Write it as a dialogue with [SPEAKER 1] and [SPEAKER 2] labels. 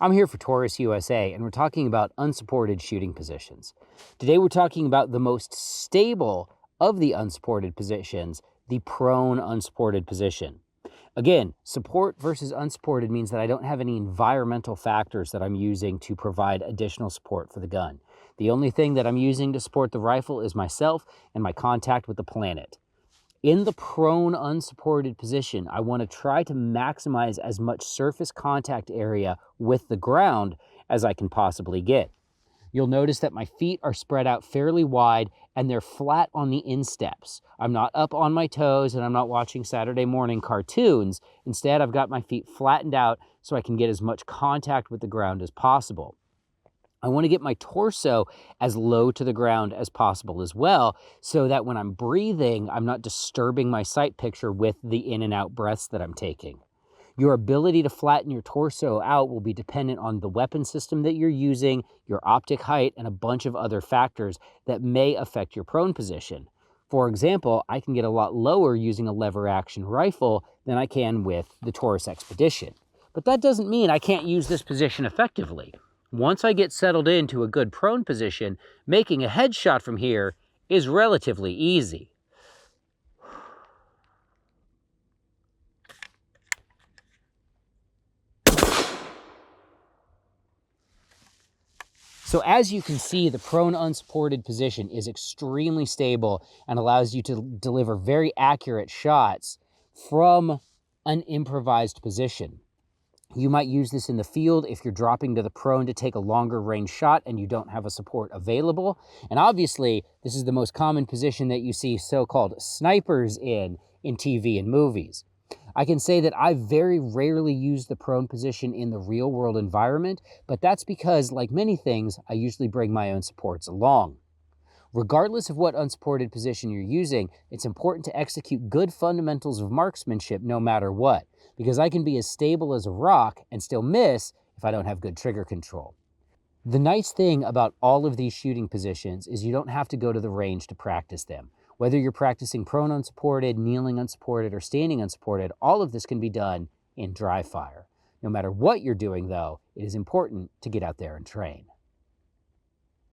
[SPEAKER 1] I'm here for Taurus USA, and we're talking about unsupported shooting positions. Today we're talking about the most stable of the unsupported positions, the prone unsupported position. Again, support versus unsupported means that I don't have any environmental factors that I'm using to provide additional support for the gun. The only thing that I'm using to support the rifle is myself and my contact with the planet. In the prone unsupported position, I want to try to maximize as much surface contact area with the ground as I can possibly get. You'll notice that my feet are spread out fairly wide and they're flat on the insteps. I'm not up on my toes and I'm not watching Saturday morning cartoons. Instead, I've got my feet flattened out so I can get as much contact with the ground as possible. I want to get my torso as low to the ground as possible as well, so that when I'm breathing, I'm not disturbing my sight picture with the in and out breaths that I'm taking. Your ability to flatten your torso out will be dependent on the weapon system that you're using, your optic height, and a bunch of other factors that may affect your prone position. For example, I can get a lot lower using a lever action rifle than I can with the Taurus Expedition. But that doesn't mean I can't use this position effectively. Once I get settled into a good prone position, making a headshot from here is relatively easy. So as you can see, the prone unsupported position is extremely stable and allows you to deliver very accurate shots from an improvised position. You might use this in the field if you're dropping to the prone to take a longer range shot and you don't have a support available. And obviously, this is the most common position that you see so-called snipers in TV and movies. I can say that I very rarely use the prone position in the real world environment, but that's because, like many things, I usually bring my own supports along. Regardless of what unsupported position you're using, it's important to execute good fundamentals of marksmanship no matter what, because I can be as stable as a rock and still miss if I don't have good trigger control. The nice thing about all of these shooting positions is you don't have to go to the range to practice them. Whether you're practicing prone unsupported, kneeling unsupported, or standing unsupported, all of this can be done in dry fire. No matter what you're doing, though, it is important to get out there and train.